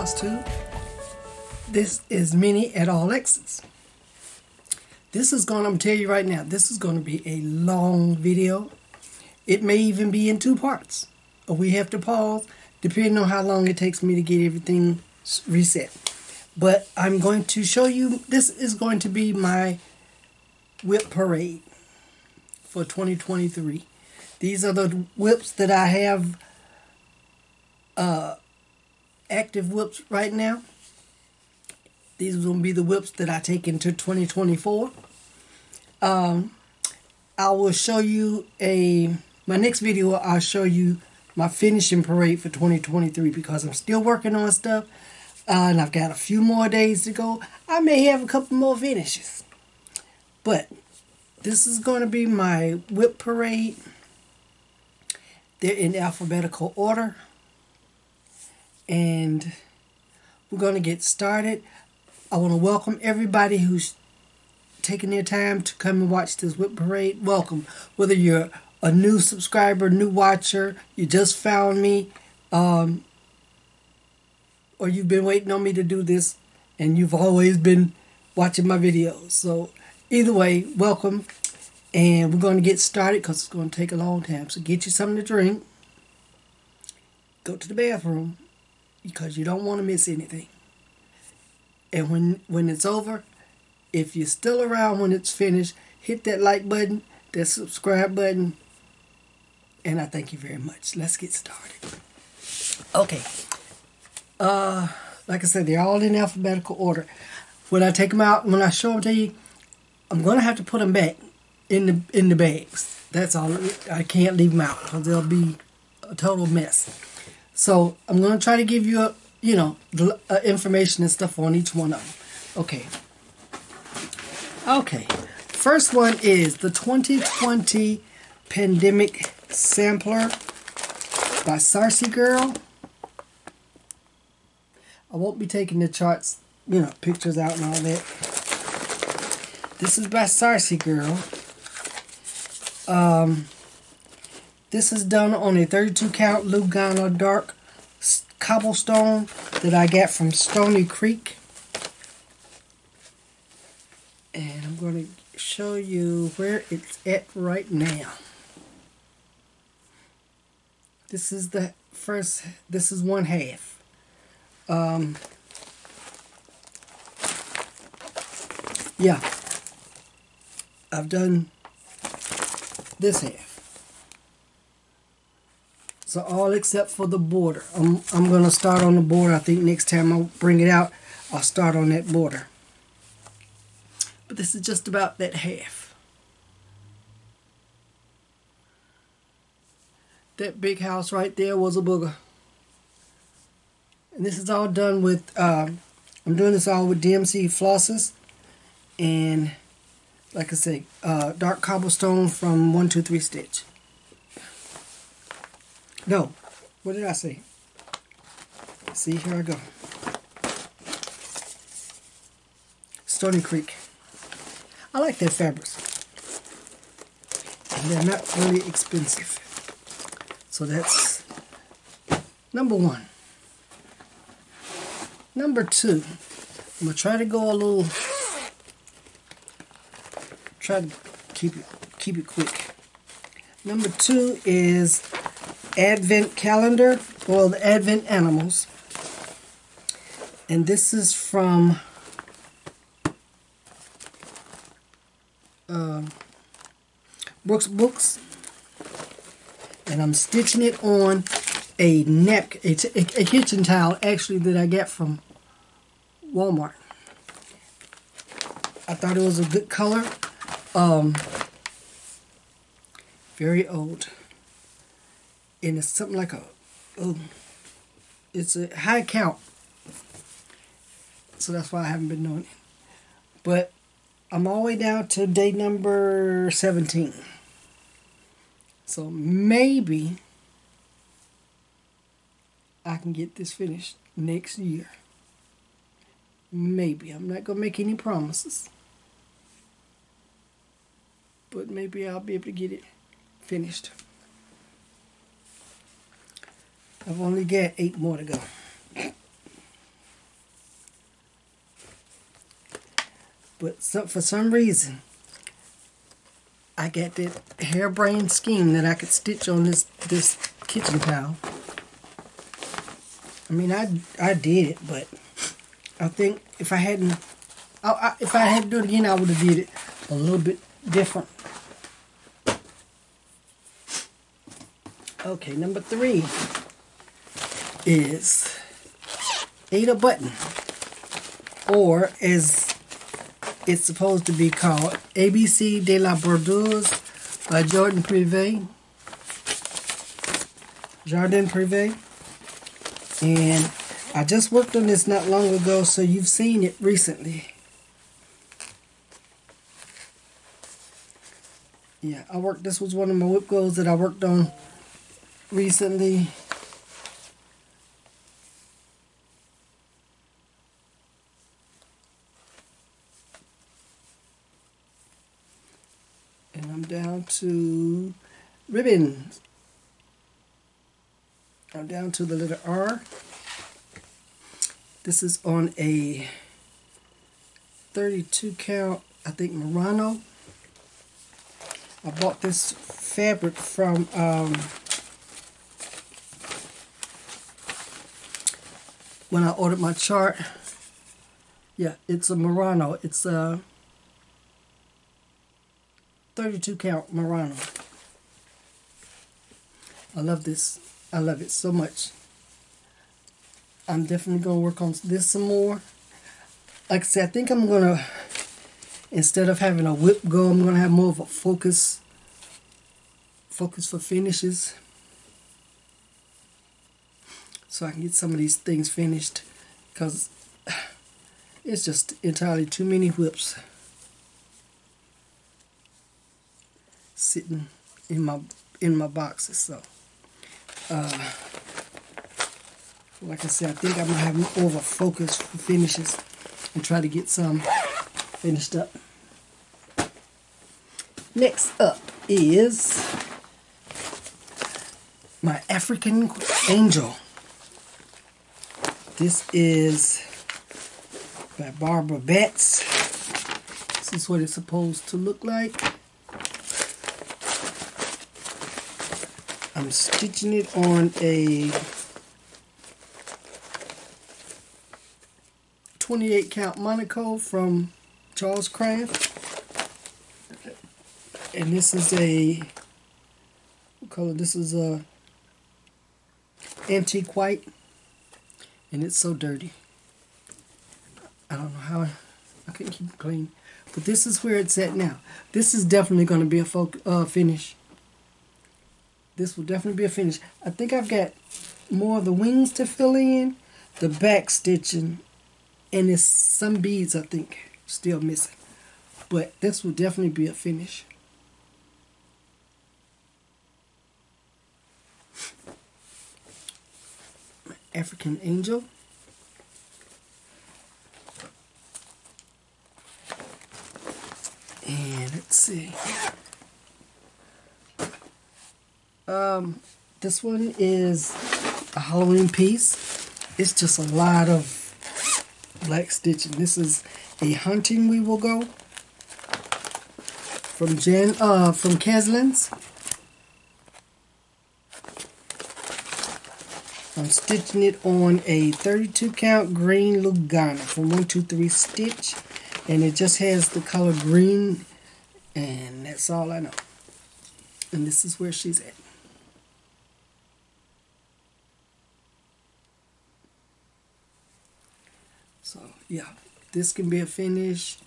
Flosstube. This is Minnie at AllXXs. This is going to, I'm telling you right now, this is going to be a long video. It may even be in 2 parts. Or we have to pause, depending on how long it takes me to get everything reset. But I'm going to show you, this is going to be my WIP parade for 2023. These are the WIPs that I have, active WIPs right now. These are going to be the WIPs that I take into 2024. I will show you my next video, I'll show you my finishing parade for 2023 because I'm still working on stuff. And I've got a few more days to go. I may have a couple more finishes. But this is going to be my WIP parade. They're in alphabetical order. And we're going to get started. I want to welcome everybody who's taking their time to come and watch this WIP parade. Welcome. Whether you're a new subscriber, new watcher, you just found me, or you've been waiting on me to do this and you've always been watching my videos. So either way, welcome. And we're going to get started because it's going to take a long time. So get you something to drink. Go to the bathroom because you don't want to miss anything. And when it's over, if you're still around when it's finished, hit that like button, that subscribe button, and I thank you very much. Let's get started. Okay. Like I said, they're all in alphabetical order. When I take them out, when I show them to you, I'm going to have to put them back in the bags. That's all. I can't leave them out because they'll be a total mess. So I'm going to try to give you information and stuff on each one of them. Okay. First one is the 2020 Pandemic Sampler by Sarcy Girl. I won't be taking the charts, pictures out and all that. This is by Sarcy Girl. This is done on a 32 count Lugano dark cobblestone that I got from Stony Creek. And I'm going to show you where it's at right now. This is the first, this is one half. Yeah, I've done this half. So all except for the border. I'm going to start on the border. I think next time I'll bring it out, I'll start on that border. But this is just about that half. That big house right there was a booger. And this is all done with, I'm doing this all with DMC flosses. And, like I say, dark cobblestone from 123 Stitch. No, what did I say? See, here I go. Stony Creek. I like their fabrics. And they're not really expensive. So that's number 1. Number 2. I'm going to try to go a little... Try to keep it quick. Number 2 is Advent Calendar, or the Advent Animals. And this is from Brooks Books. And I'm stitching it on a napkin, a kitchen towel, actually, that I got from Walmart. I thought it was a good color. Very old. And it's something like it's a high count. So that's why I haven't been doing it. But I'm all the way down to day number 17. So maybe I can get this finished next year. Maybe. I'm not going to make any promises. But maybe I'll be able to get it finished. I've only got 8 more to go. But for some reason, I got that harebrained scheme that I could stitch on this kitchen towel. I mean, I did it, but I think if I hadn't, if I had to do it again, I would have did it a little bit different. Okay, number 3 is Ada Button, or as it's supposed to be called, ABC de la Brodeuse-Jardin Prive. Jardin Prive. And I just worked on this not long ago, so you've seen it recently. Yeah, this was one of my WIP goals that I worked on recently. And I'm down to ribbons. I'm down to the letter R. This is on a 32 count, I think, Murano. I bought this fabric from when I ordered my chart. Yeah, it's a Murano. It's a 32 count Murano. I love this. I love it so much. I'm definitely going to work on this some more. Like I said, I think I'm going to, instead of having a WIP go, I'm going to have more of a focus for finishes. So I can get some of these things finished, because it's just entirely too many WIPs sitting in my boxes. So like I said, I think I'm going to have more of a focus for finishes and try to get some finished up. Next up is my African Angel. This is by Barbara Baatz. This is what it's supposed to look like. I'm stitching it on a 28 count Monaco from Charles Craft, and this is a, what color? This is a antique white, and it's so dirty. I don't know how I couldn't keep it clean, but this is where it's at now. This is definitely going to be a finish. This will definitely be a finish. I think I've got more of the wings to fill in, the back stitching, and there's some beads I think still missing. But this will definitely be a finish. African Angel. And let's see. This one is a Halloween piece. It's just a lot of black stitching. This is a hunting we will go from Keslyn's. I'm stitching it on a 32 count green Lugana from 123 Stitch, and it just has the color green, and that's all I know. And this is where she's at. So yeah, this can be a finish.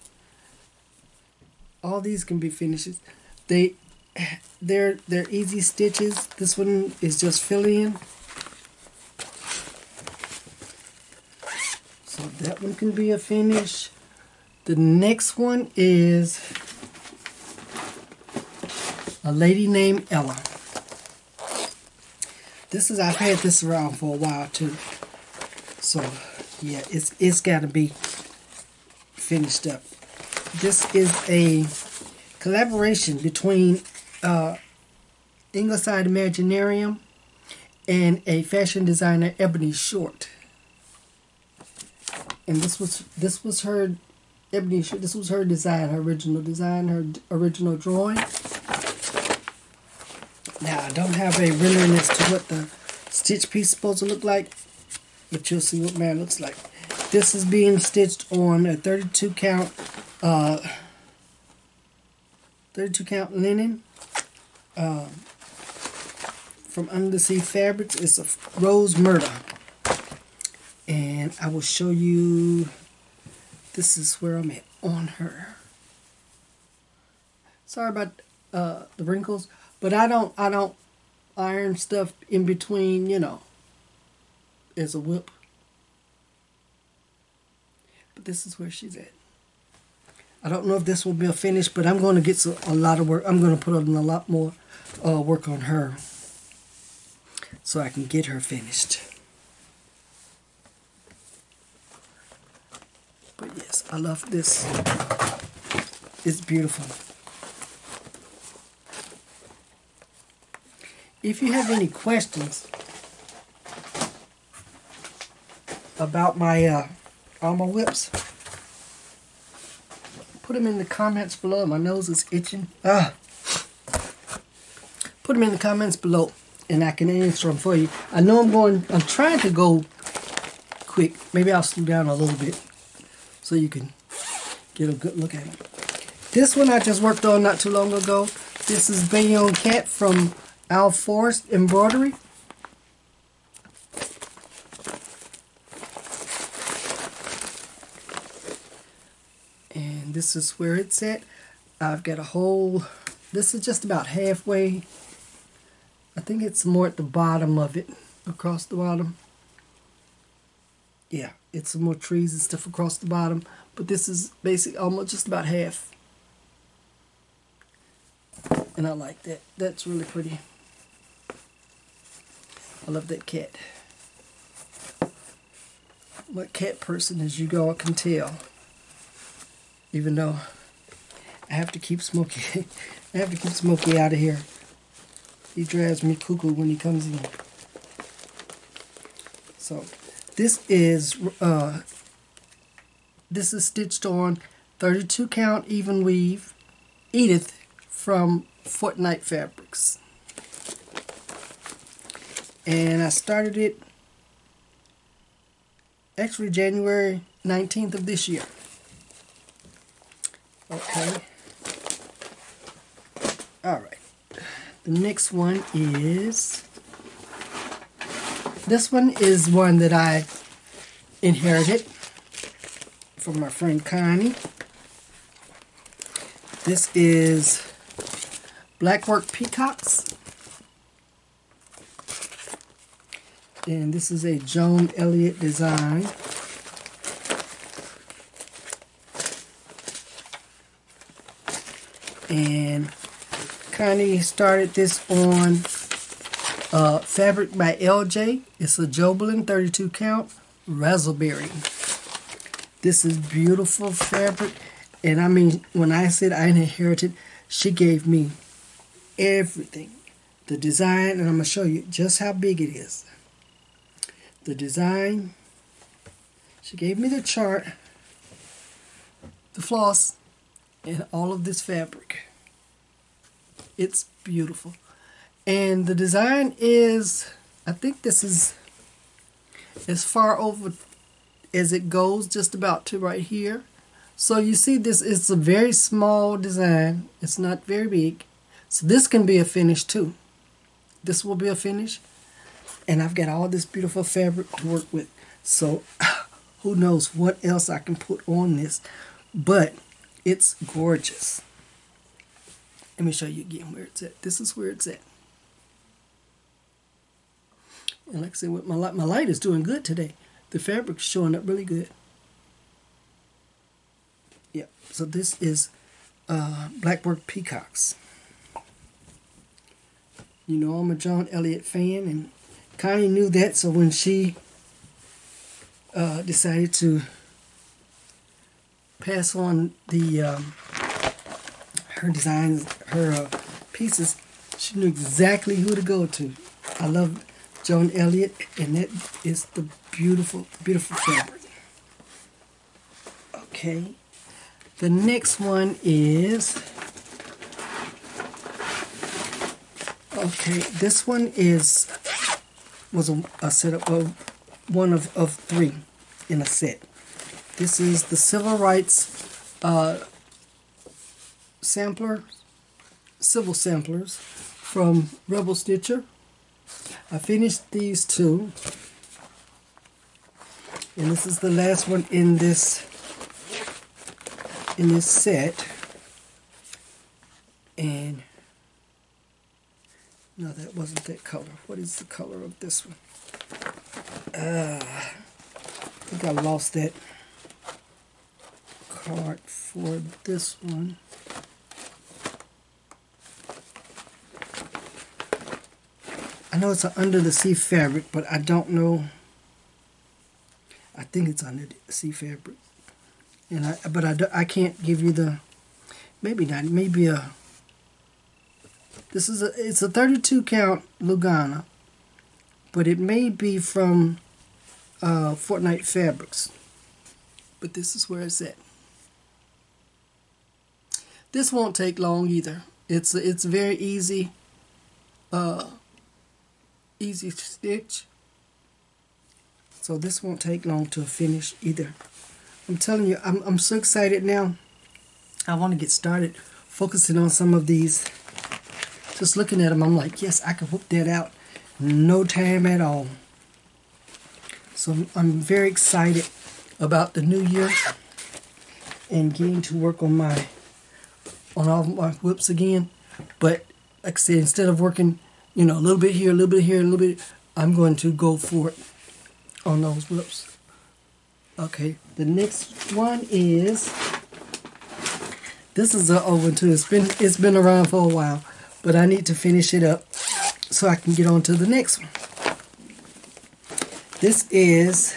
All these can be finishes. They're easy stitches. This one is just fill in. So that one can be a finish. The next one is a lady named Ella. I've had this around for a while too. So yeah, it's got to be finished up. This is a collaboration between Ingleside Imaginarium and a fashion designer, Ebony Short. And this was her Ebony, this was her design, her original drawing. Now, I don't have a rendering as to what the stitch piece is supposed to look like, but you'll see what mine looks like. This is being stitched on a 32 count linen from Under the Sea Fabrics. It's a Rose Murder. And I will show you, this is where I'm at on her. Sorry about the wrinkles, but I don't iron stuff in between, you know, as a WIP. But this is where she's at. I don't know if this will be a finish, but I'm going to get a lot of work. I'm going to put in a lot more work on her so I can get her finished. But yes, I love this. It's beautiful. If you have any questions about my all my WIPs, put them in the comments below. My nose is itching. Put them in the comments below, and I can answer them for you. I know I'm trying to go quick. Maybe I'll slow down a little bit so you can get a good look at them. This one I just worked on not too long ago. This is Bayun Cat from AllXXs Embroidery. And this is where it's at. I've got a whole, this is just about halfway. I think it's more at the bottom of it, across the bottom. Yeah, it's some more trees and stuff across the bottom, but this is basically almost just about half. And I like that. That's really pretty. I love that cat. I'm a cat person, as you all can tell. Even though I have to keep Smokey, I have to keep Smokey out of here. He drives me cuckoo when he comes in. So this is stitched on 32 count even weave Edith from Fortnite Fabrics. And I started it actually January 19th of this year. Okay. Alright. The next one is, this one is one that I inherited from my friend Connie. This is Blackwork Peacocks. And this is a Joan Elliott design. And Connie started this on fabric by LJ. It's a Jobelin 32 count raspberry. This is beautiful fabric. And I mean, when I said I inherited, she gave me everything. The design, and I'm going to show you just how big it is. The design, she gave me the chart, the floss, and all of this fabric. It's beautiful. And the design is, I think this is as far over as it goes, just about to right here. So you see this, it's a very small design. It's not very big. So this can be a finish too. This will be a finish. And I've got all this beautiful fabric to work with. So who knows what else I can put on this. But it's gorgeous. Let me show you again where it's at. This is where it's at. And like I said, with my light is doing good today. The fabric's showing up really good. Yeah, so this is Blackwork Peacocks. You know, I'm a Joan Elliott fan, and Connie knew that, so when she decided to pass on the her designs, her pieces, she knew exactly who to go to. I love Joan Elliott, and that is the beautiful, beautiful fabric. Okay, The next one is, okay, this one was a setup of one of three in a set. This is the Civil Rights Civil Samplers from Rebel Stitcher. I finished these two, and this is the last one in this set. And no, that wasn't that color. What is the color of this one? I think I lost that card for this one. I know it's an under the sea fabric, but I don't know. I think it's under the sea fabric, and I can't give you the, maybe not, maybe a. It's a 32 count Lugana, but it may be from Fortnite Fabrics. But this is where it's at. This won't take long either. It's very easy. Easy to stitch. So this won't take long to finish either. I'm telling you, I'm so excited now. I want to get started focusing on some of these. Just looking at them, I'm like, yes, I can whoop that out in no time at all. So I'm very excited about the new year and getting to work on all my whips again. But like I said, instead of working, a little bit here, a little bit here, a little bit, I'm going to go for it on those whips. Okay, the next one is, this is an old one too. It's been around for a while, but I need to finish it up so I can get on to the next one. This is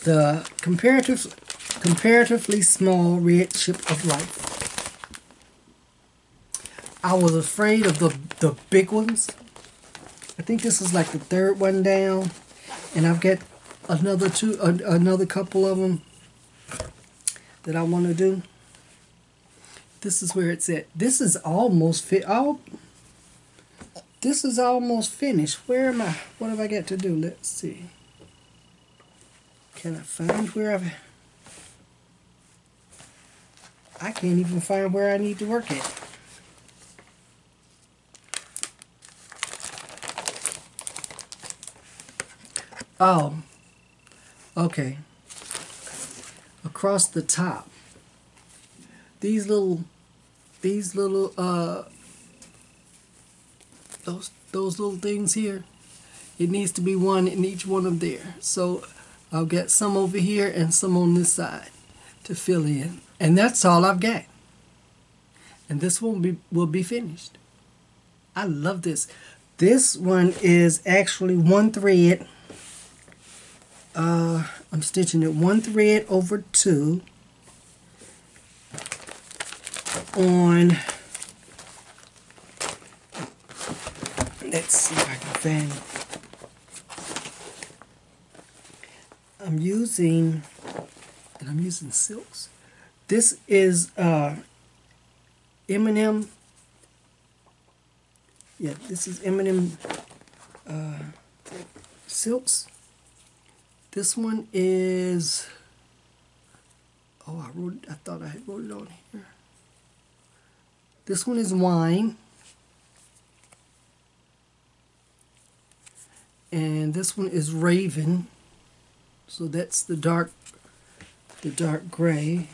the comparatively small red chip of life. I was afraid of the big ones. I think this is like the third one down, and I've got another couple of them that I want to do. This is where it's at. This is almost this is almost finished. Where am I? What have I got to do? Let's see. Can I find where I can't even find where I need to work at. Oh, okay. Across the top, those little things here, it needs to be one in each one of there. So I'll get some over here and some on this side to fill in, and that's all I've got. And this one will be finished. I love this. This one is actually one thread. I'm stitching it one thread over two on, let's see if I can find, I'm using silks. This is M&M. Yeah, this is M&M silks. This one is, I thought I had wrote it on here. This one is wine. And this one is raven. So that's the dark gray.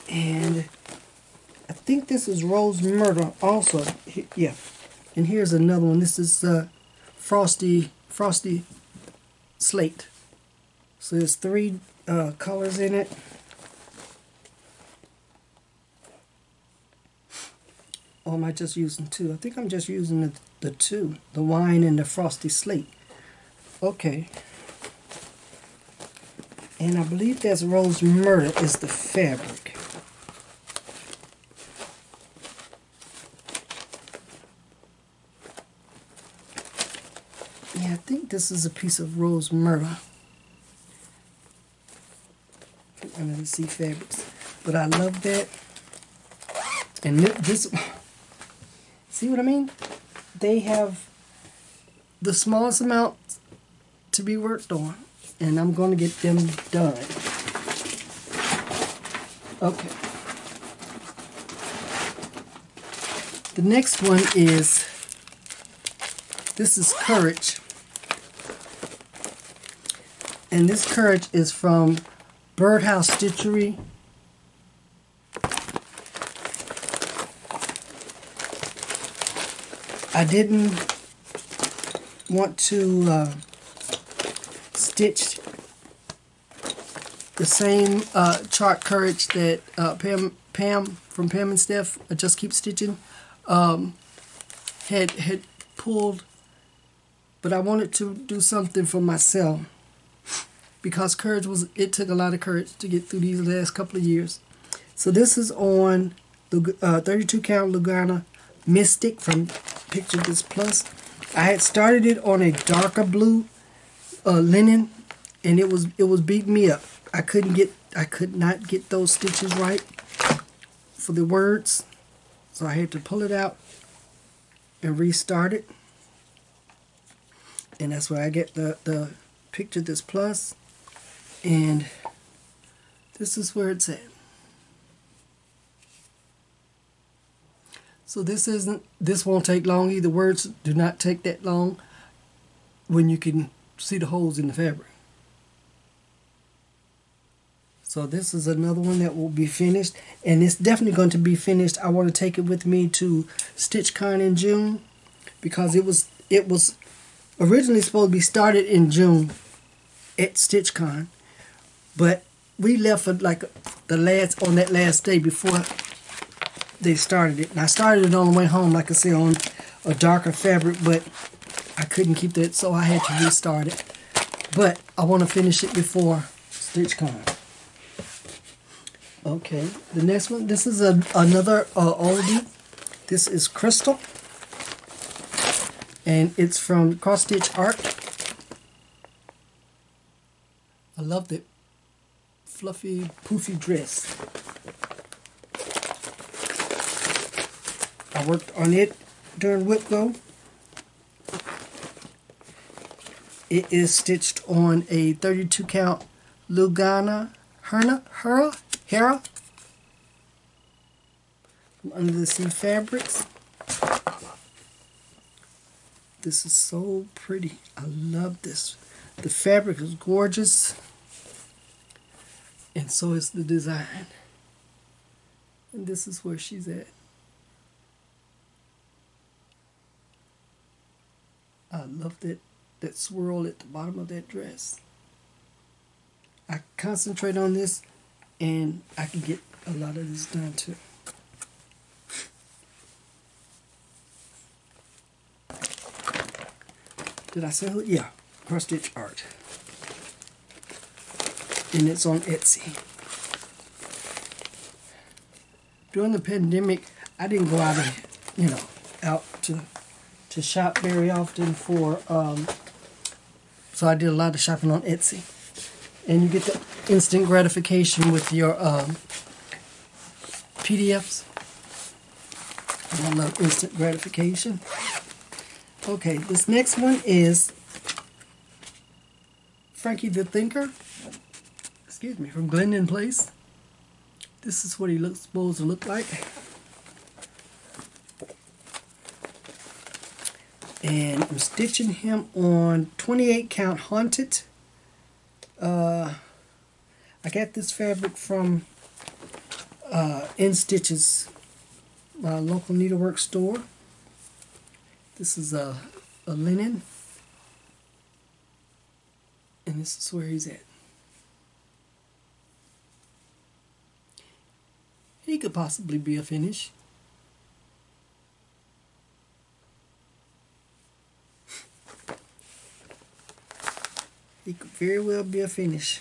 And I think this is rose myrtle also. Yeah. And here's another one. This is frosty slate. So there's three colors in it. Or am I just using two? I think I'm just using the two, the wine and the frosty slate. Okay. And I believe that's rose myrtle is the fabric. Yeah, I think this is a piece of rose myrtle. under the sea fabrics. But I love that. And this, see what I mean? They have the smallest amount to be worked on, and I'm going to get them done. Okay. The next one is, this is Courage. And this Courage is from Brodeuse-Jardin Stitchery. I didn't want to stitch the same chart Courage that Pam from Pam and Steph, I Just Keep Stitching, had pulled, but I wanted to do something for myself because Courage it took a lot of courage to get through these last couple of years. So this is on the 32 count Lugana Mystic from Picture This Plus. I had started it on a darker blue linen, and it was beating me up. I could not get those stitches right for the words, so I had to pull it out and restart it. And that's where I get the Picture This Plus, and this is where it's at. So this won't take long either. Words do not take that long when you can see the holes in the fabric. So this is another one that will be finished, and it's definitely going to be finished. I want to take it with me to StitchCon in June, because it was originally supposed to be started in June at StitchCon, but we left for like on that last day before they started it. And I started it on the way home, like I said, on a darker fabric, but I couldn't keep that, so I had to restart it. But I want to finish it before StitchCon. Okay, the next one, this is another oldie. This is Crystal, and it's from Cross Stitch Art. I love the fluffy, poofy dress. I worked on it during WIP Go. It is stitched on a 32 count Lugana Hera from Under the Sea Fabrics. This is so pretty. I love this. The fabric is gorgeous, and so is the design. And this is where she's at. I love that swirl at the bottom of that dress. I concentrate on this, and I can get a lot of this done too. Did I say who? Yeah, Cross Stitch Art. And it's on Etsy. During the pandemic, I didn't go out to shop very often for so I did a lot of shopping on Etsy, and you get the instant gratification with your PDFs. And I love instant gratification. Okay, this next one is Franky the Thinker, from Glendon Place. This is what he supposed to look like. And I'm stitching him on 28 count Haunted. I got this fabric from In Stitches, my local needlework store. This is a linen, and this is where he's at. He could possibly be a finish. He could very well be a finish.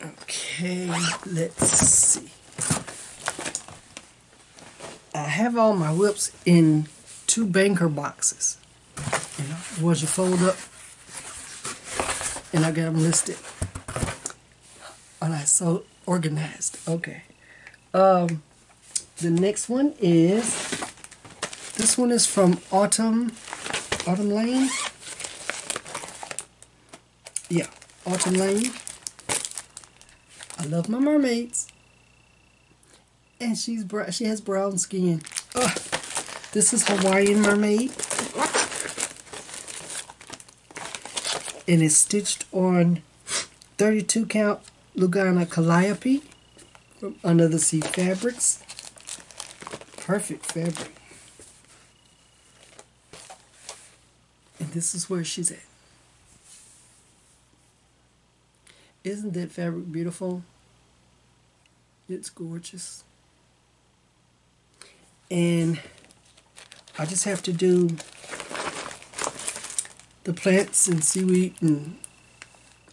Okay, let's see. I have all my whips in 2 banker boxes. You know, once you fold up, and I got them listed. And I so organized. Okay. The next one is, this one is from Autumn Lane. Yeah, Autumn Lane. I love my mermaids. And she has brown skin. This is Hawaiian Mermaid. And it's stitched on 32 count Lugana Calliope from Under the Sea Fabrics. Perfect fabric. And this is where she's at. Isn't that fabric beautiful? It's gorgeous. And I just have to do the plants and seaweed and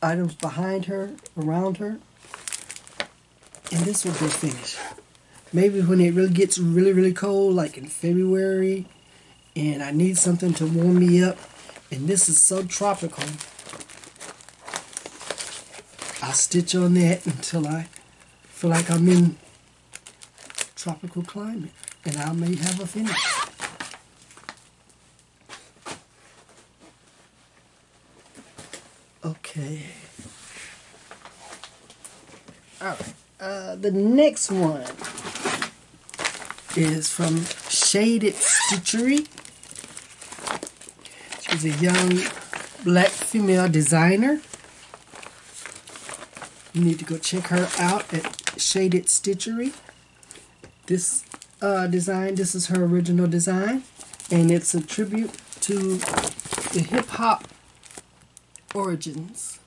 items behind her, around her. And this will be finished. Maybe when it really gets really cold, like in February, and I need something to warm me up, and this is so tropical, I'll stitch on that until I feel like I'm in tropical climate, and I may have a finish. Okay. Alright. The next one is from Shaded Stitchery. She's a young black female designer. You need to go check her out at Shaded Stitchery. This design, this is her original design, and it's a tribute to the hip-hop origins.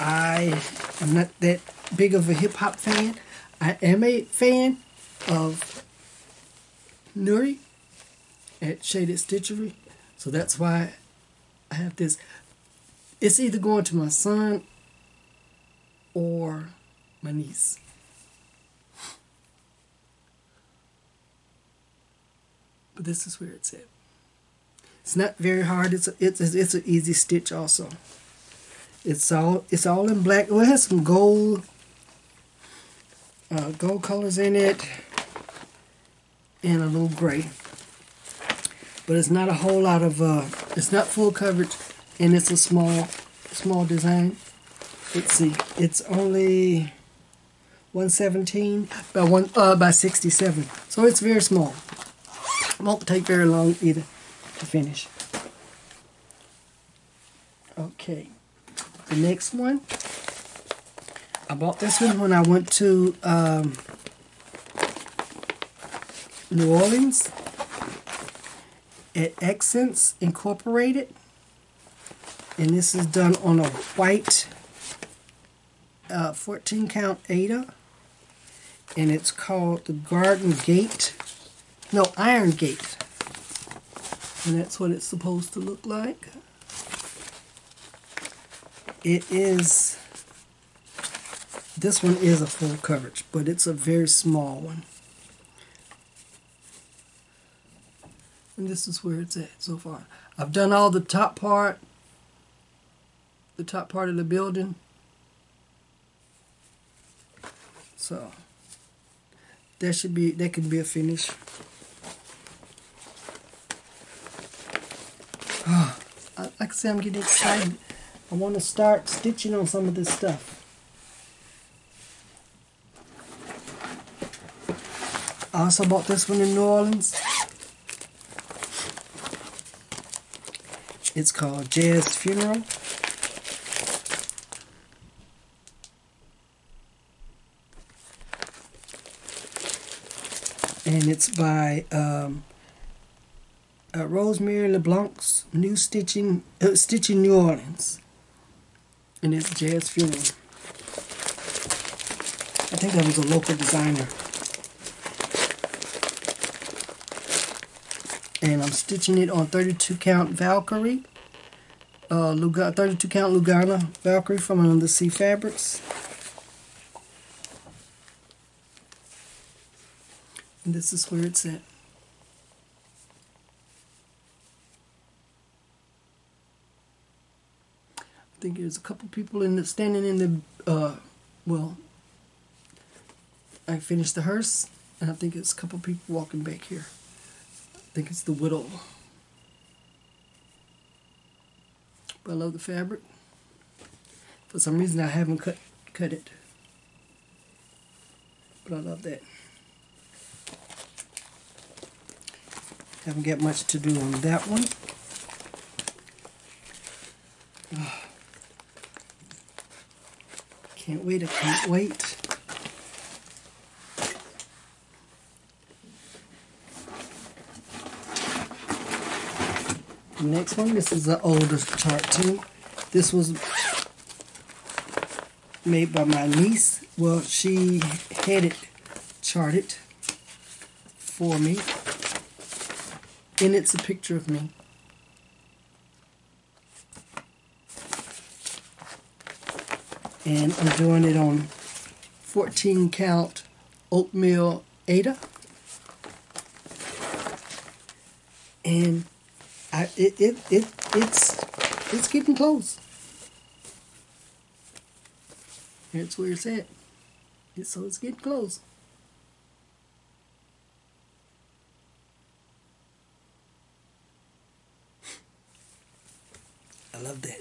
I am not that big of a hip-hop fan. I am a fan of Nuri at Shaded Stitchery, so that's why I have this. It's either going to my son or my niece. But this is where it's at. It's not very hard. It's an easy stitch also. It's all in black. Well, it has some gold colors in it and a little gray. But it's not a whole lot of it's not full coverage, and it's a small design. Let's see. It's only 117 by 67. So it's very small. It won't take very long either to finish. Okay. The next one, I bought this one when I went to New Orleans at Accents Incorporated, and this is done on a white 14 count Aida, and it's called the Iron Gate, and that's what it's supposed to look like. This one is a full coverage, but it's a very small one. And this is where it's at so far. I've done all the top part of the building. So that could be a finish. Like I said, I'm getting excited. I want to start stitching on some of this stuff. I also bought this one in New Orleans. It's called Jazz Funeral. And it's by Rosemary LeBlanc's New Stitching New Orleans. And it's Jazz Funeral. I think that was a local designer. And I'm stitching it on 32 count Valkyrie. 32 count Lugana Valkyrie from Under the Sea Fabrics. And this is where it's at. I think there's a couple people standing in the, well, I finished the hearse, and I think it's a couple people walking back here. I think it's the widow. But I love the fabric. For some reason I haven't cut it. But I love that. Haven't got much to do on that one. Oh. Can't wait, I can't wait. The next one, this is an older chart too. This was made by my niece. Well, she had it charted for me. And it's a picture of me. And I'm doing it on 14 count oatmeal Aida. And it's getting close. That's where it's at. So it's getting close. I love that.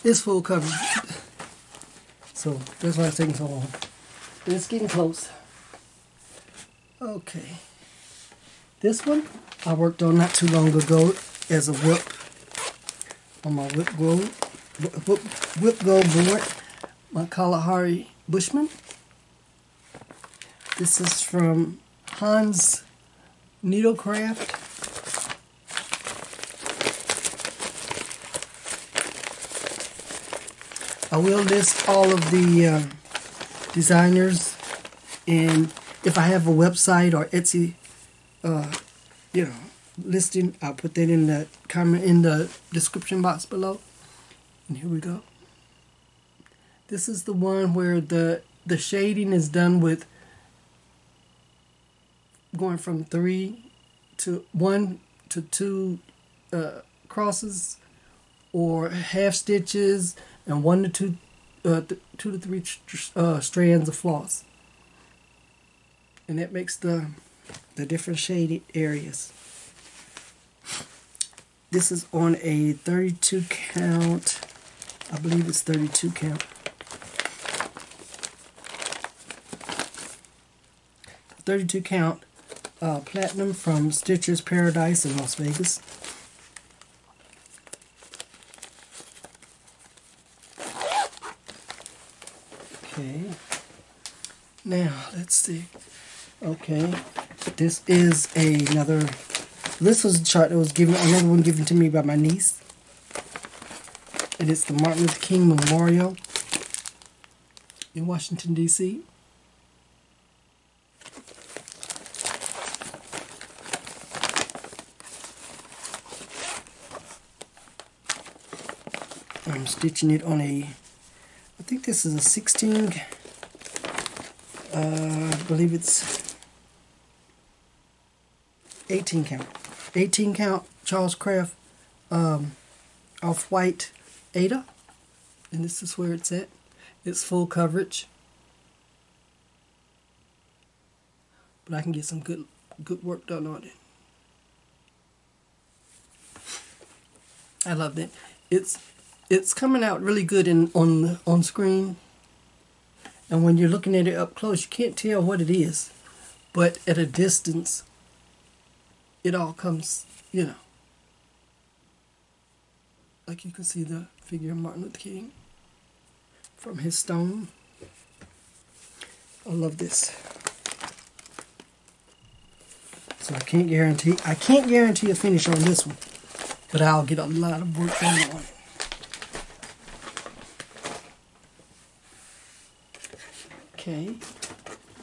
It's full coverage. So that's why it's taking so long. But it's getting close. Okay. This one I worked on not too long ago as a WIP on my WIP Gold board, my Kalahari Bushman. This is from Hans Needlecraft. I will list all of the designers, and if I have a website or Etsy, listing, I'll put that in the comment in the description box below. And here we go. This is the one where the shading is done with going from 3 to 1 to 2 crosses, or half stitches, and 1 to 2 to 3 strands of floss, and that makes the different shaded areas. This is on a 32 count, I believe it's 32 count. 32 count platinum from Stitcher's Paradise in Las Vegas. Okay, now let's see. Okay, this is another. This was a chart that was another one given to me by my niece, and it's the Martin Luther King Memorial in Washington, D.C. I'm stitching it on a, I think this is a 16, I believe it's 18 count. 18 count Charles Craft off-white Aida. And this is where it's at. It's full coverage. But I can get some good work done on it. I love that. It's coming out really good on screen, and when you're looking at it up close, you can't tell what it is, but at a distance, it all comes, like you can see the figure of Martin Luther King from his stone. I love this. So I can't guarantee a finish on this one, but I'll get a lot of work done on it. Okay,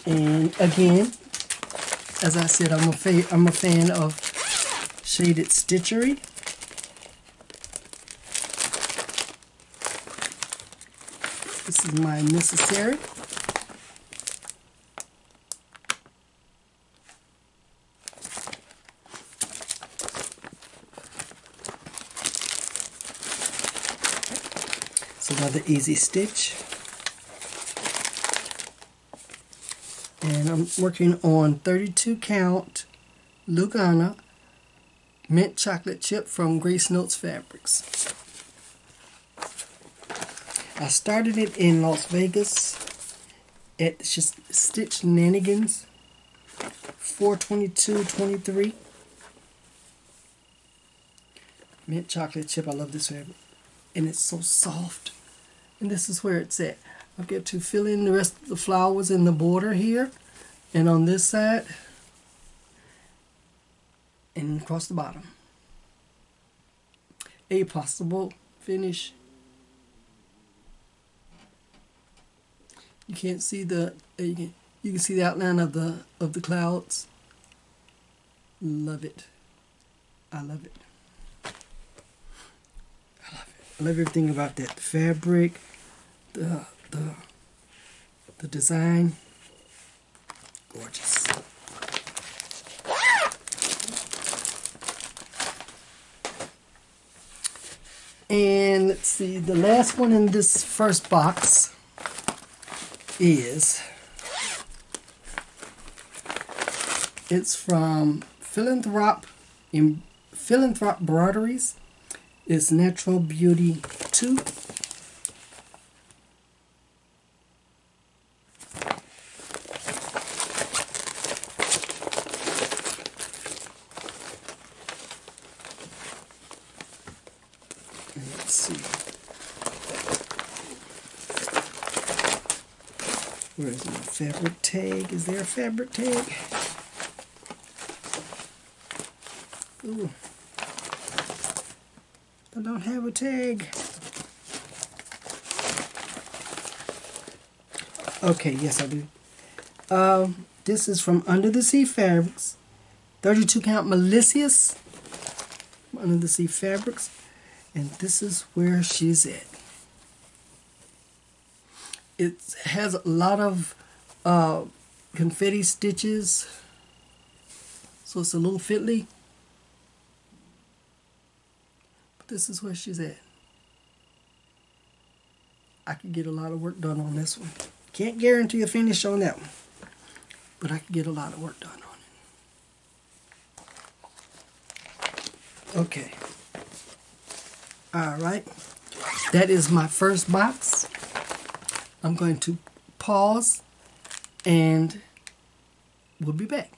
and again, as I said, I'm a fan of shaded stitchery. This is my necessary. It's another easy stitch. And I'm working on 32 count Lugana mint chocolate chip from Grace Notes Fabrics. I started it in Las Vegas at Stitch Nanigans 4/22/23. Mint chocolate chip. I love this fabric. And it's so soft. And this is where it's at. I'll get to fill in the rest of the flowers in the border here. And on this side. And across the bottom. A possible finish. You can't see the you can see the outline of the clouds. Love it. I love it. I love it. I love everything about that. The fabric, the design. Gorgeous. And let's see, the last one in this first box is, it's from Philanthrop Broderies. It's Natural Beauty 2. Let's see. Where is my fabric tag? Is there a fabric tag? Ooh. I don't have a tag. Okay, yes I do. This is from Under the Sea Fabrics. 32 count Malicious. Under the Sea Fabrics. And this is where she's at. It has a lot of confetti stitches. So it's a little fiddly. But this is where she's at. I could get a lot of work done on this one. Can't guarantee a finish on that one. But I could get a lot of work done on it. Okay. Alright. That is my first box. I'm going to pause and we'll be back.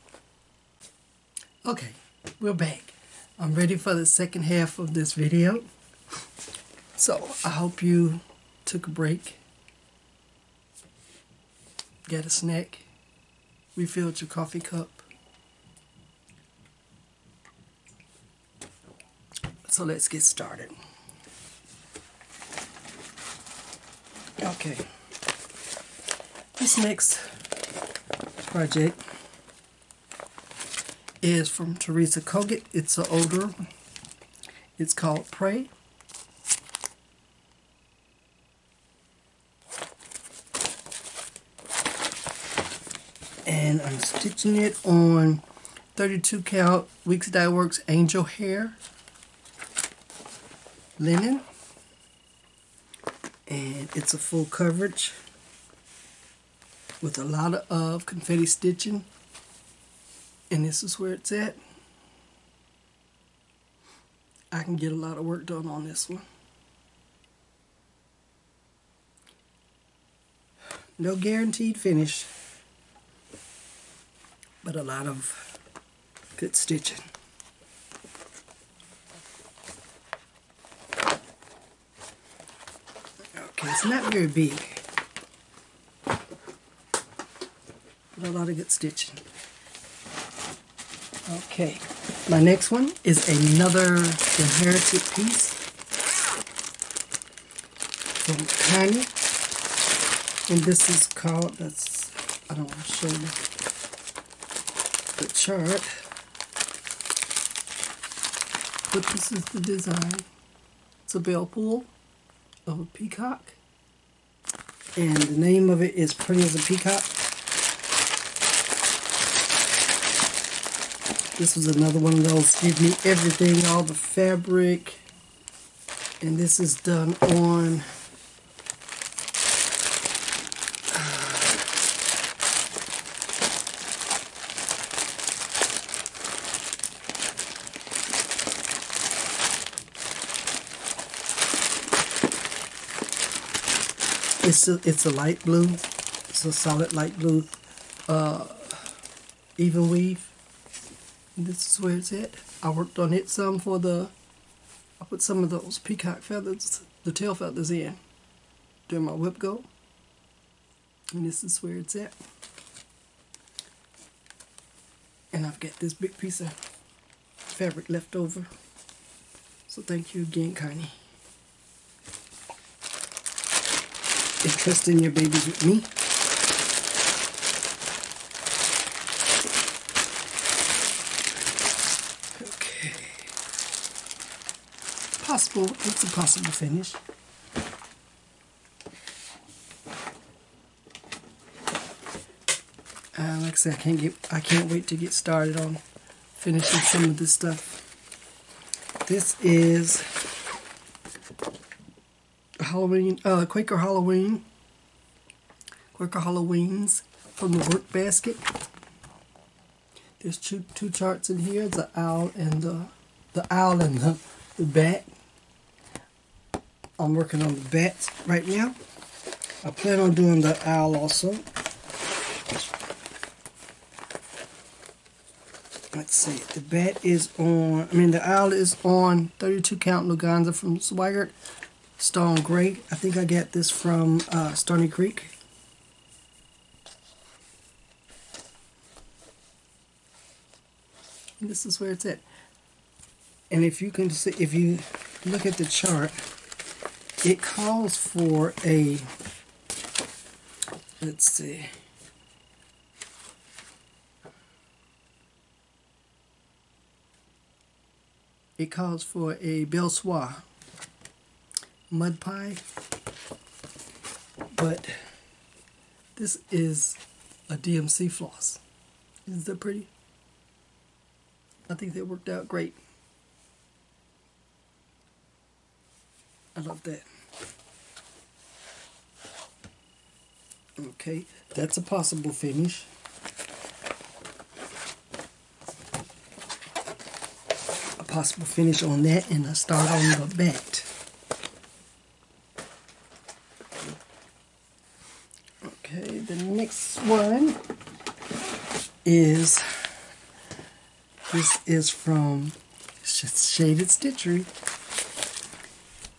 Okay, we're back. I'm ready for the second half of this video. So I hope you took a break, got a snack, refilled your coffee cup. So let's get started. Okay. This next project is from Teresa Kogut. It's an older. It's called Pray. And I'm stitching it on 32 count Weeks Dye Works Angel Hair linen. And it's a full coverage with a lot of confetti stitching. And this is where it's at. I can get a lot of work done on this one. No guaranteed finish, but a lot of good stitching. Okay, it's not very big, but a lot of good stitching. Okay, my next one is another inherited piece from Connie, and this is called, I don't want to show you the chart. but this is the design. It's a bell pull of a peacock, and the name of it is Pretty as a Peacock. This was another one of those, give me everything, all the fabric, and this is done on it's a light blue. It's a solid light blue even weave. And this is where it's at. I worked on it some for I put some of those peacock feathers, the tail feathers in during my WIP go. And this is where it's at. And I've got this big piece of fabric left over. So thank you again, Connie. Trusting your babies with me. Okay. It's a possible finish. Like I said, I can't wait to get started on finishing some of this stuff. This is Halloween, Quaker Halloweens from the work basket. There's two charts in here: the owl and the bat. I'm working on the bats right now. I plan on doing the owl also. Let's see. The bat is on. The owl is on 32 count Luganza from Swigert. Stone Gray. I think I got this from Stony Creek. And this is where it's at. And if you can see, if you look at the chart, it calls for a, let's see, it calls for a belle soie mud pie, but this is a DMC floss. Isn't that pretty? I think they worked out great. I love that. Okay, that's a possible finish. A possible finish on that, and I start on the bat. Okay, the next one is, this is from Shaded Stitchery,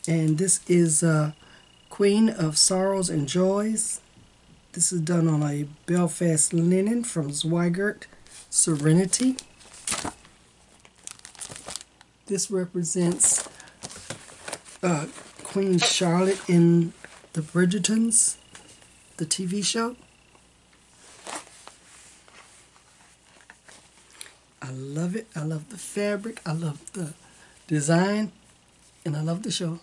and this is Queen of Sorrows and Joys. This is done on a Belfast linen from Zweigert Serenity. This represents Queen Charlotte in the Bridgertons, the TV show. I love it. I love the fabric. I love the design. And I love the show.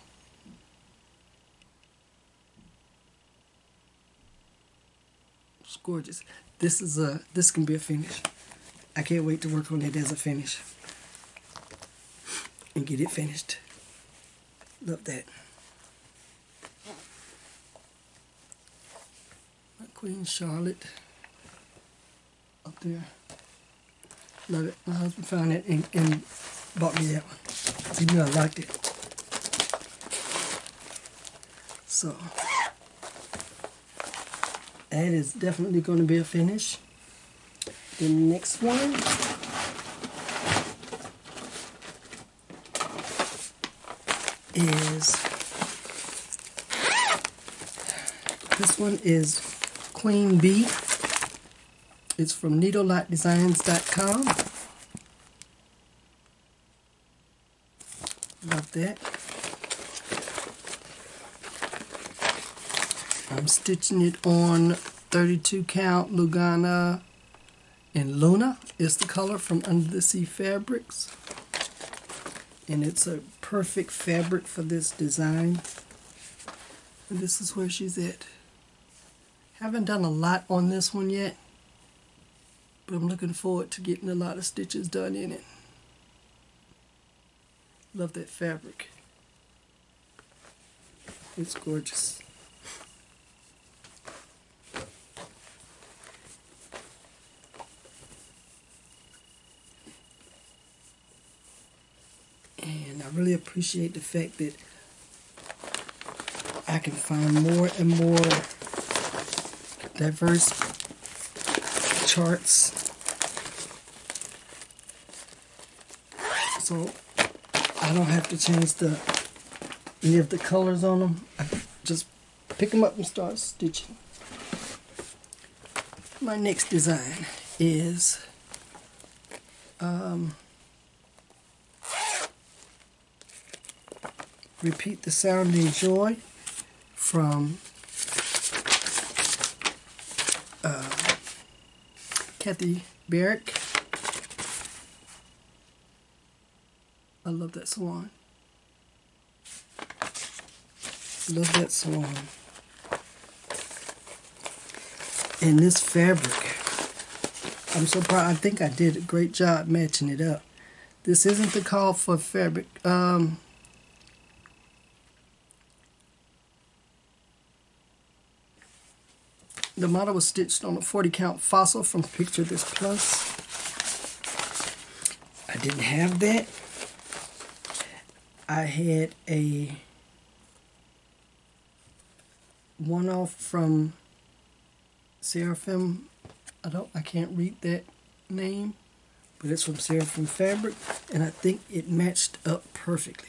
It's gorgeous. This can be a finish. I can't wait to work on it as a finish. And get it finished. Love that. Queen Charlotte up there. Love it. My husband found it and bought me that one. He knew I liked it. So that is definitely going to be a finish. The next one is, this one is Queen Bee. It's from needlelightdesigns.com. Love that. I'm stitching it on 32 count Lugana and Luna is the color from Under the Sea Fabrics. And it's a perfect fabric for this design. And this is where she's at. Haven't done a lot on this one yet, but I'm looking forward to getting a lot of stitches done in it. Love that fabric. It's gorgeous. And I really appreciate the fact that I can find more and more diverse charts. So I don't have to change any of the colors on them. I just pick them up and start stitching. My next design is Repeat the Sounding Joy from Kathy Barrick. I love that swan. Love that swan. And this fabric, I'm so proud. I think I did a great job matching it up. This isn't the call for fabric. The model was stitched on a 40 count fossil from Picture This Plus. I didn't have that. I had a one-off from Seraphim. I can't read that name, but it's from Seraphim Fabric, and I think it matched up perfectly.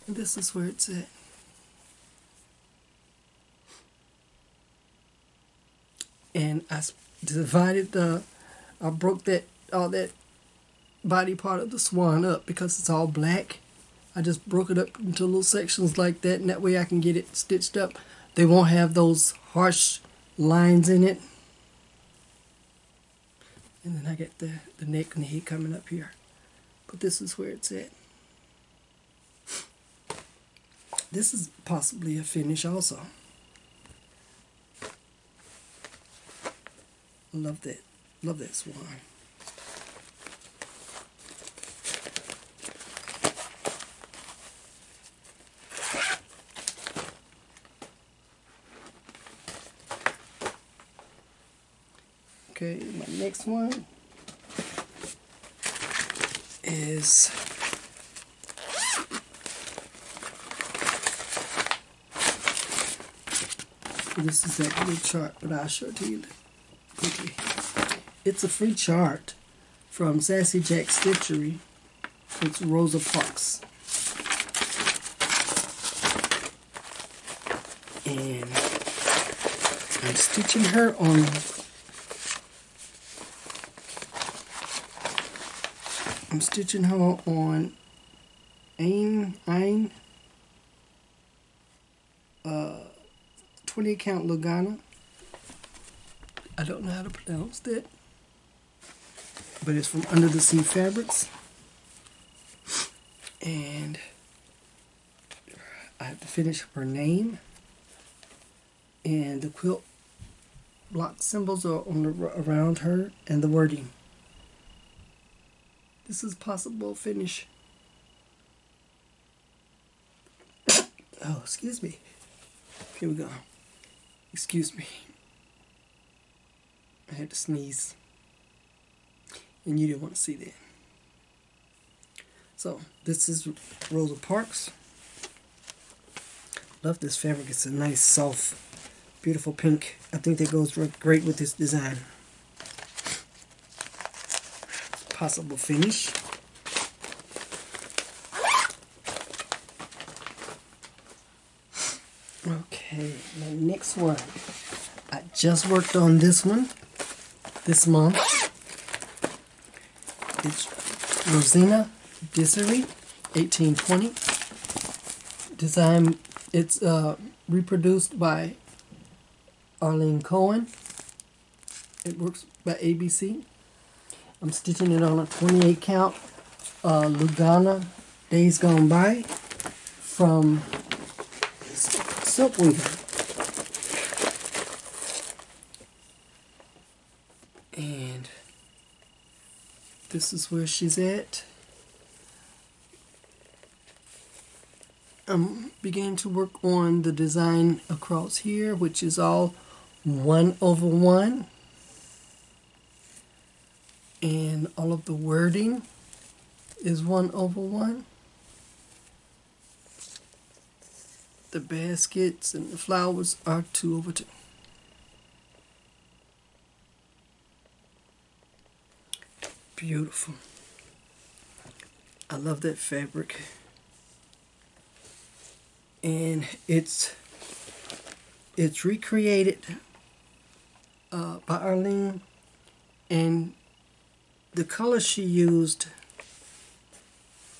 And this is where it's at. And I divided I broke all that body part of the swan up because it's all black. I just broke it up into little sections like that, and that way I can get it stitched up. They won't have those harsh lines in it. And then I get the neck and the head coming up here. But this is where it's at. This is possibly a finish also. Love that swan. Okay, my next one is this is that blue chart, but I'll show it to you quickly. It's a free chart from Sassy Jack Stitchery. It's Rosa Parks. And I'm stitching her on Ein 20 count Lugana. I don't know how to pronounce that, but it's from Under the Sea Fabrics. And I have to finish her name, and the quilt block symbols are around her, and the wording. This is possible finish. Oh, excuse me. Here we go. Excuse me. I had to sneeze. And you didn't want to see that. So, this is Rosa Parks. Love this fabric. It's a nice, soft, beautiful pink. I think that goes great with this design. Possible finish. Okay, my next one. I just worked on this one this month. It's Rosina Dissery, 1820. Design. It's reproduced by Arlene Cohen. It works by ABC. I'm stitching it on a 28 count Lugana Days Gone By from Silk Weaver. And this is where she's at. I'm beginning to work on the design across here, which is all 1/1. And all of the wording is 1/1. The baskets and the flowers are 2/2. Beautiful. I love that fabric. And it's recreated by Arlene, and the colors she used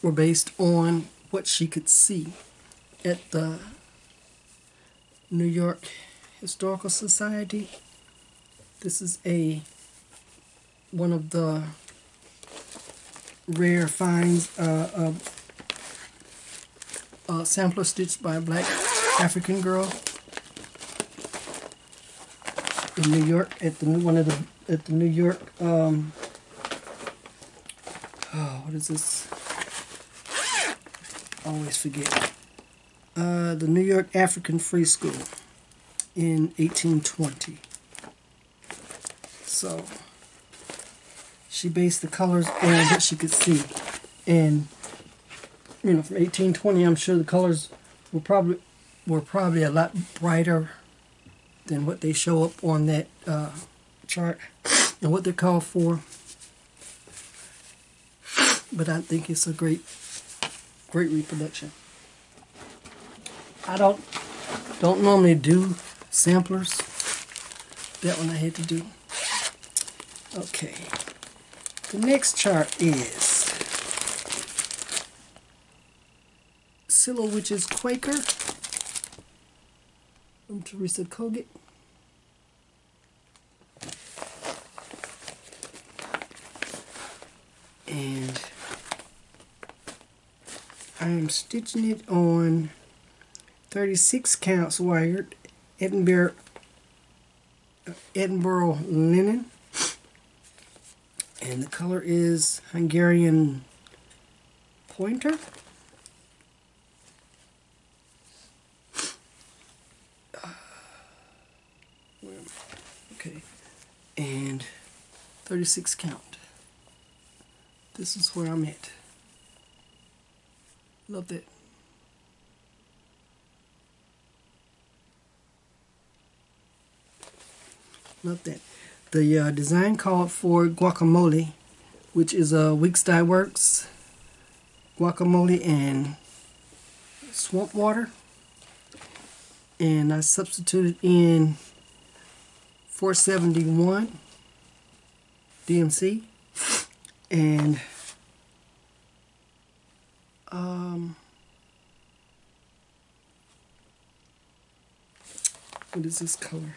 were based on what she could see at the New York Historical Society. This is one of the rare finds sampler stitched by a black African girl in New York at the New York what is this? I always forget. The New York African Free School in 1820. So she based the colors on what she could see, and you know, from 1820, I'm sure the colors were probably a lot brighter than what they show up on that chart and what they're called for. But I think it's a great reproduction. I don't normally do samplers. That one I had to do. Okay. The next chart is Silla Witch's Quaker from Pray-Teresa Kogut. And I am stitching it on 36 counts wired Edinburgh linen, and the color is Hungarian Pointer. Okay, and 36 count. This is where I'm at. Love that. Love that. The design called for guacamole, which is a Weeks Dye Works guacamole and swamp water. And I substituted in 471 DMC and what is this color?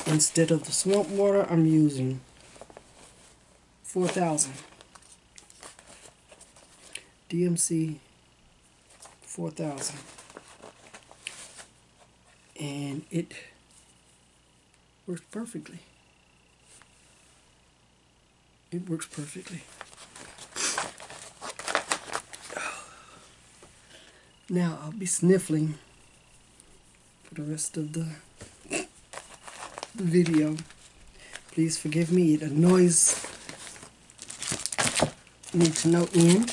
Instead of the swamp water, I'm using 4000 DMC 4000, and it works perfectly. It works perfectly. Now I'll be sniffling for the rest of the video. Please forgive me, it annoys me to no end.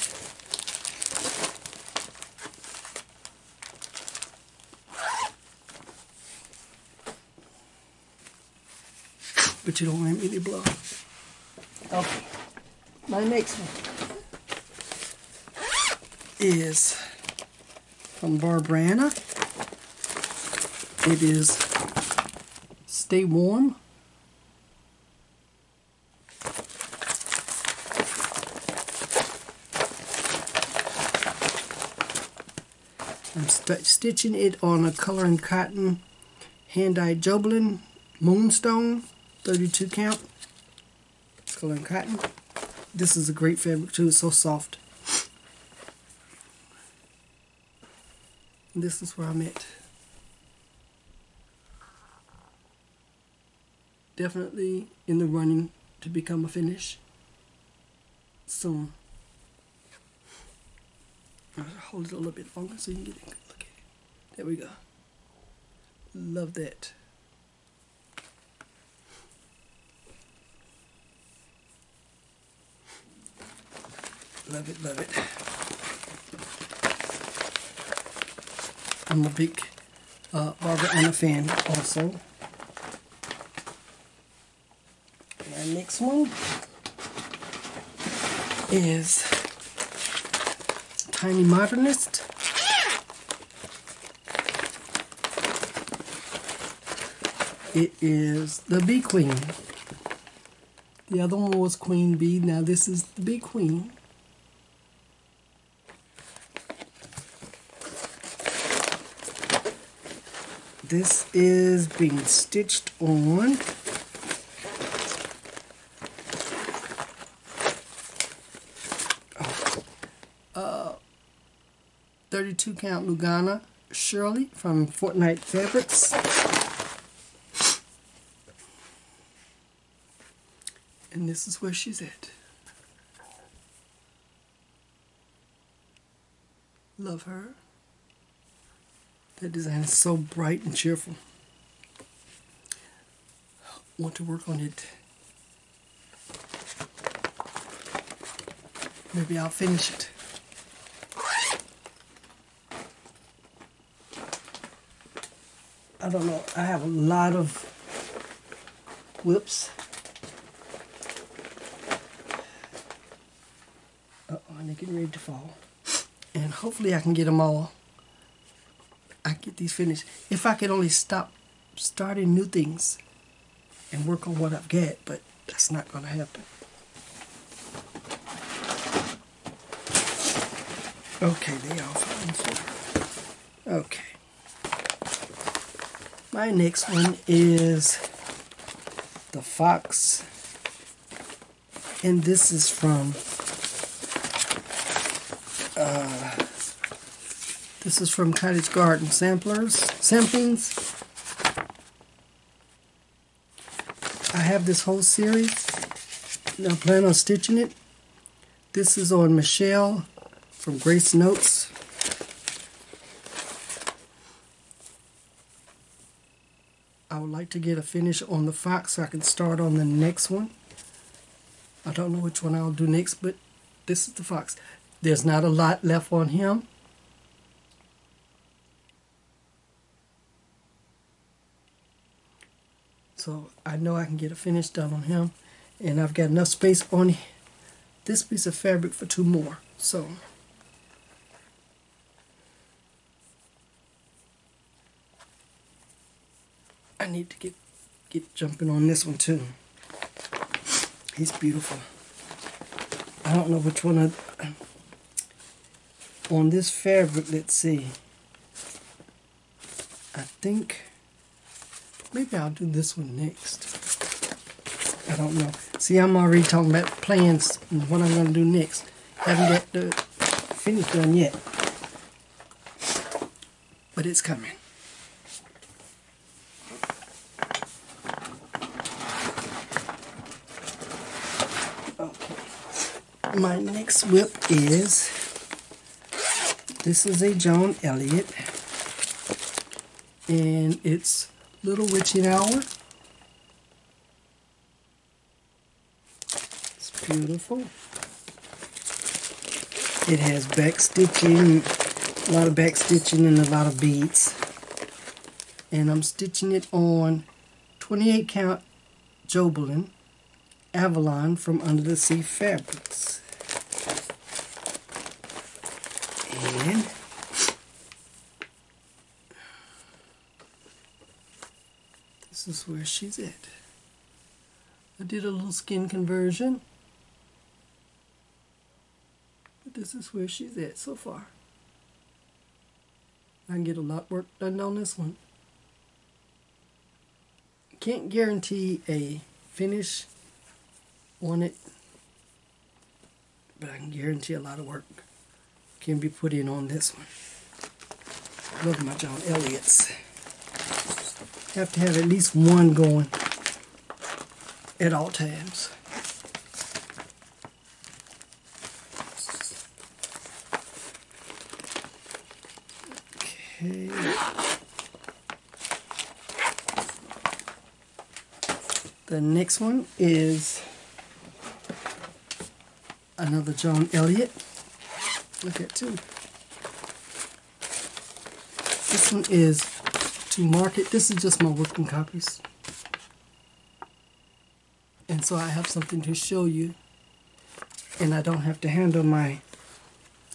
But you don't want me to blow. Okay, my next one is from Barbara. It is Stay Warm. I'm stitching it on a color and cotton hand-dyed Joblin Moonstone 32 count color and cotton. This is a great fabric too. It's so soft. And this is where I'm at. Definitely in the running to become a finish soon. I'll hold it a little bit longer so you can get a good look at it. There we go. Love that. Love it, love it. I'm a big Barbara Anna fan also. My next one is Tiny Modernist. It is the Bee Queen. The other one was Queen Bee. Now this is the Bee Queen. This is being stitched on 32 count Lugana Shirley from Fortnite Fabrics. And this is where she's at. Love her. That design is so bright and cheerful. Want to work on it. Maybe I'll finish it. I don't know. I have a lot of WIPs. And they're getting ready to fall. And hopefully I can get them all. I get these finished. If I could only stop starting new things and work on what I've got, but that's not going to happen. Okay, they all falling. Okay. My next one is the Fox, and this is from Cottage Garden Samplings. I have this whole series. I plan on stitching it. This is on Michelle from Grace Notes. I would like to get a finish on the Fox so I can start on the next one. I don't know which one I'll do next, but this is the Fox. There's not a lot left on him. So I know I can get a finish done on him. And I've got enough space on this piece of fabric for 2 more. So I need to get jumping on this one too. He's beautiful. I don't know which one on this fabric. Let's see. I think maybe I'll do this one next. I don't know. See, I'm already talking about plans and what I'm going to do next. Haven't got the finish done yet, but it's coming. My next WIP is, this is a Joan Elliott, and it's Little Witching Hour. It's beautiful. It has back stitching, a lot of back stitching and a lot of beads. And I'm stitching it on 28 count Jobelin Avalon from Under the Sea Fabrics. And this is where she's at. I did a little skin conversion, but this is where she's at so far. I can get a lot of work done on this one. Can't guarantee a finish on it but I can guarantee a lot of work can be put in on this one. Look at my John Elliott's. Have to have at least one going at all times. Okay. The next one is another John Elliott. Look at two. This one is to market. This is just my working copies. And so I have something to show you. And I don't have to handle my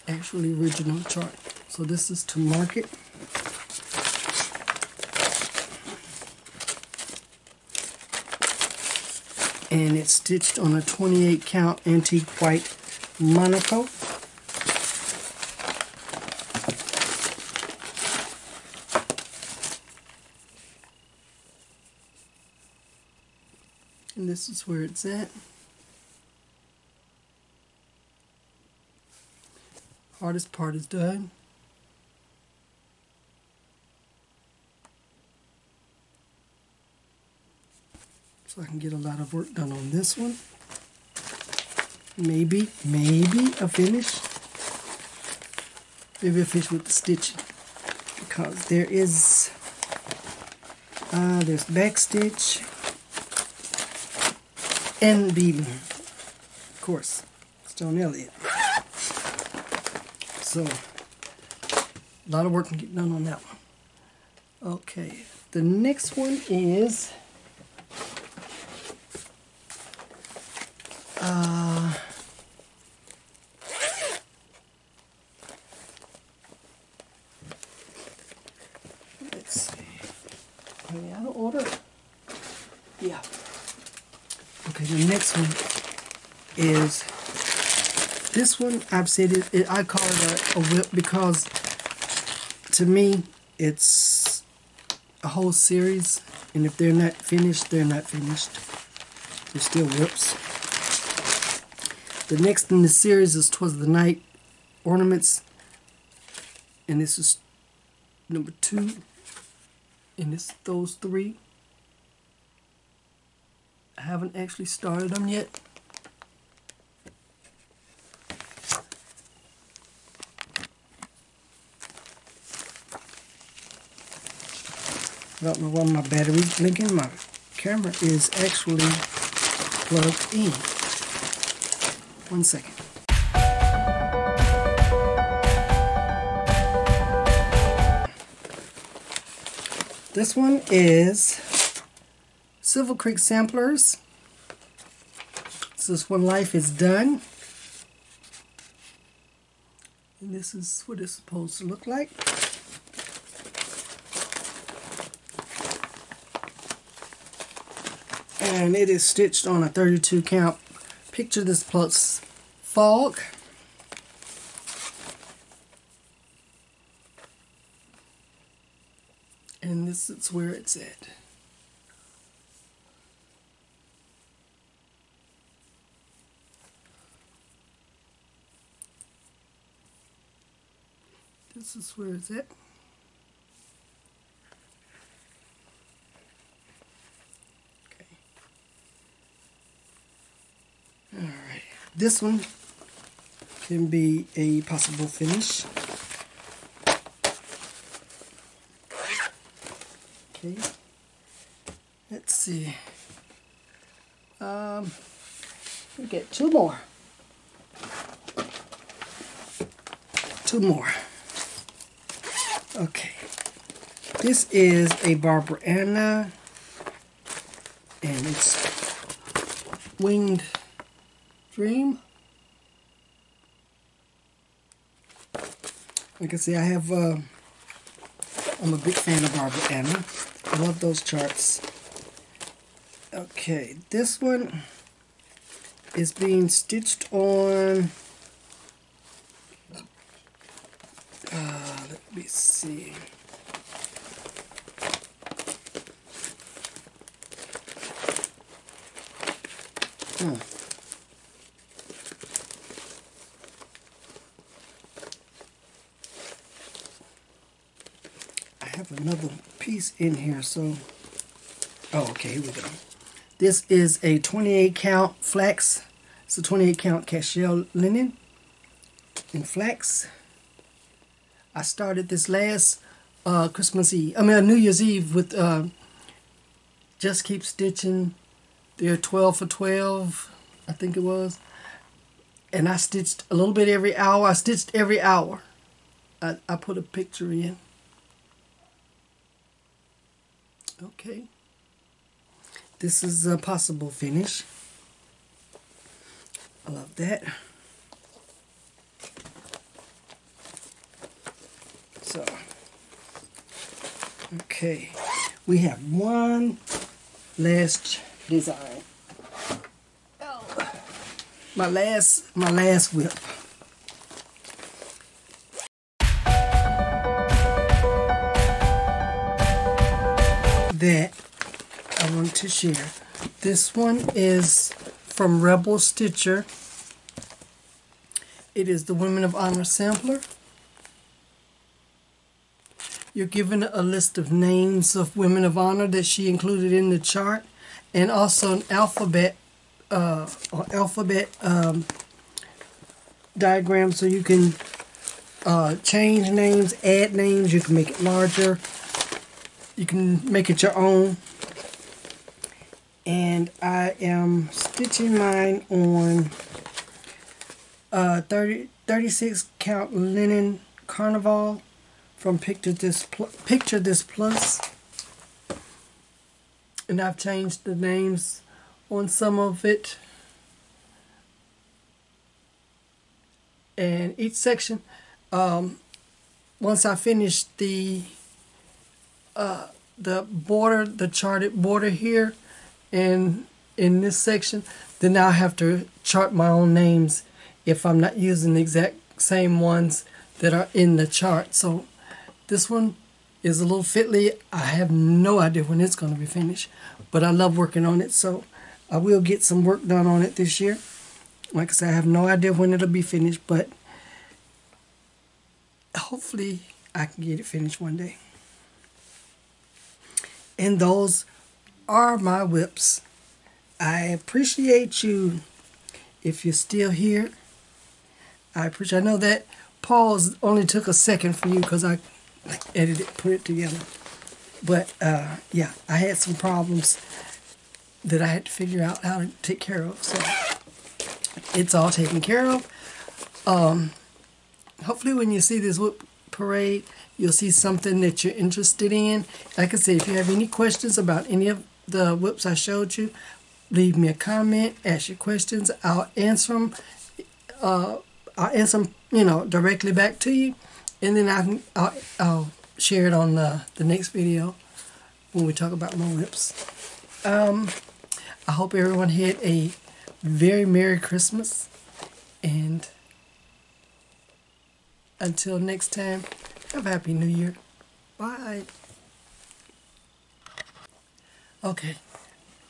actually original chart. So this is to market. And it's stitched on a 28 count antique white Monaco. And this is where it's at. Hardest part is done. So I can get a lot of work done on this one. Maybe a finish. Maybe a finish with the stitching. Because there is, there's back stitch and beading. Of course, it's John Elliott. So, a lot of work can get done on that one. Okay, the next one is let's see. Are they out of order? Yeah. Okay, the next one is this one. I've said it I call it a whip because to me it's a whole series, and if they're not finished, they're not finished. They're still whips. The next in the series is Twas the Night Ornaments, and this is number 2, and this those 3. I haven't actually started them yet. I don't know why my battery's blinking. My camera is actually plugged in. 1 second. This one is Silver Creek Samplers. This is When Life is Done. And this is what it's supposed to look like. And it is stitched on a 32 count Picture This Plus Fog. And this is where it's at. This is where it's at. Alright, this one can be a possible finish. Okay, let's see. We get 2 more. 2 more. Okay, this is a Barbara Anna, and it's Winged Dream. Like I say, I have, I'm a big fan of Barbara Anna. I love those charts. Okay, this one is being stitched on, let me see. have another piece in here, so... Oh, okay, here we go. This is a 28 count flax. It's a 28 count cashel linen in flax. I started this last New Year's Eve with Just Keep Stitching. They're 12 for 12, I think it was. And I stitched a little bit every hour. I stitched every hour. I put a picture in. Okay. This is a possible finish. I love that. So, okay. We have one last design. Oh, my last WIP. That I want to share. This one is from Rebel Stitcher. It is the Women of Honor sampler. You're given a list of names of women of honor that she included in the chart, and also an alphabet diagram, so you can change names, add names. You can make it larger. You can make it your own. And I am stitching mine on 36 count linen carnival from Picture This Plus. And I've changed the names on some of it. And each section, once I finish the border, the charted border here, and in this section, then I'll have to chart my own names if I'm not using the exact same ones that are in the chart. So this one is a little fiddly. I have no idea when it's going to be finished, but I love working on it, so I will get some work done on it this year. Like I said, I have no idea when it'll be finished, but hopefully I can get it finished one day. And those are my WIPs. I appreciate you if you're still here. I know that pause only took a second for you because I edited, put it together. But yeah, I had some problems that I had to figure out how to take care of. So it's all taken care of. Hopefully when you see this WIP parade, you'll see something that you're interested in. Like I said, if you have any questions about any of the WIPs I showed you, leave me a comment, ask your questions. I'll answer them. I'll answer them, directly back to you, and then I'll share it on the next video when we talk about more WIPs. I hope everyone had a very Merry Christmas, and until next time, have a Happy New Year. Bye. Okay,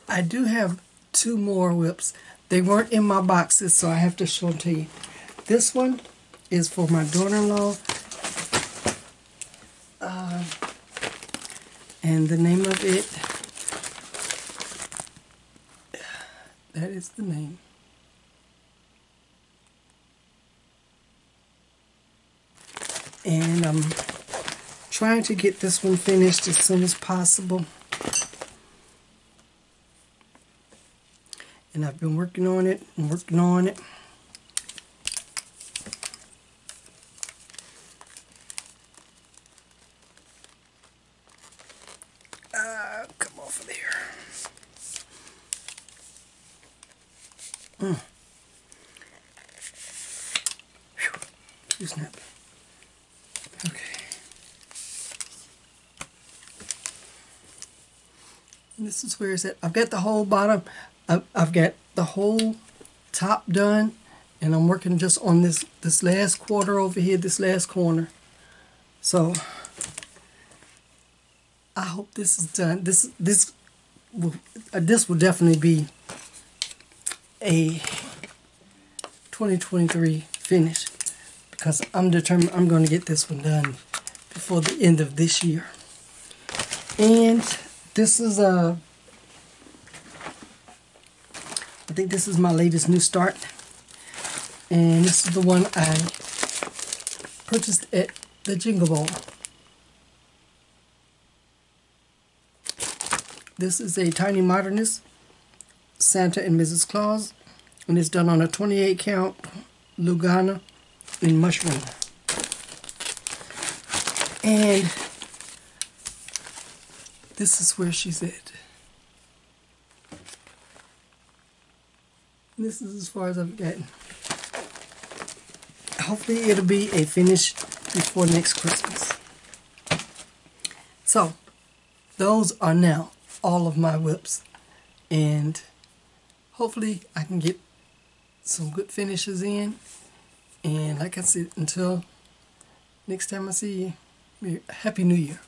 I do have 2 more WIPs. They weren't in my boxes, so I have to show them to you. This one is for my daughter-in-law. And the name of it, that is the name. And I'm trying to get this one finished as soon as possible. And I've been working on it and working on it. Come off of there. Whew. Snap. Okay. And this is where it's at. I've got the whole bottom. I've got the whole top done, and I'm working just on this last quarter over here, this last corner. So I hope this is done. This will definitely be a 2023 finish, because I'm determined I'm going to get this one done before the end of this year. And this is I think this is my latest new start. And this is the one I purchased at the Jingle Ball. This is a Tiny Modernist Santa and Mrs. Claus, and it's done on a 28 count Lugana in mushroom. And this is where she's at. This is as far as I've gotten. Hopefully it'll be a finish before next Christmas. So, those are now all of my WIPs. And hopefully I can get some good finishes in. And like I said, until next time I see you, Happy New Year.